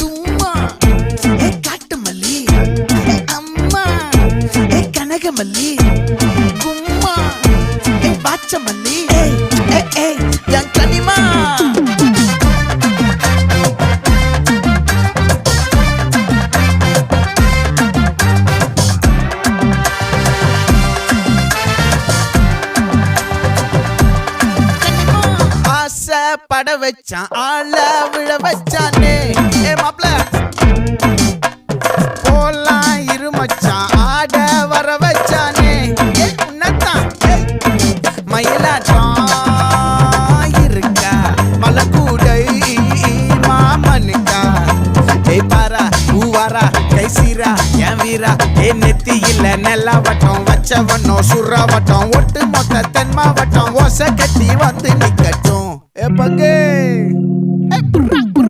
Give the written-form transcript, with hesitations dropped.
தும்மா ஏ காட்டு மல்லி ஏ அம்மா ஏ கனகமல்லி கும்மா ஏ பாச்ச மல்லி ஏ என் கனிமா பட வச்சான் ஆள விழ வச்சானே ஏ மாப்ள போலாம் இருமச்சான் ஆட வர வச்சானே ஏ உன்னத்தான் மயிலாட்டம் இருக்கா மலக்கூடை மாமனுக்கா ஏய் பாரா பூவாரா கைசீரா என் வீரா ஏ நெத்தி இல்ல நெல்லா வட்டம் வச்சவனோ சுறா வட்டம் ஒட்டு மொத்த தென் மாவட்டம் ஓசை கட்டி வந்து நிக்கட்டும். É pra quem?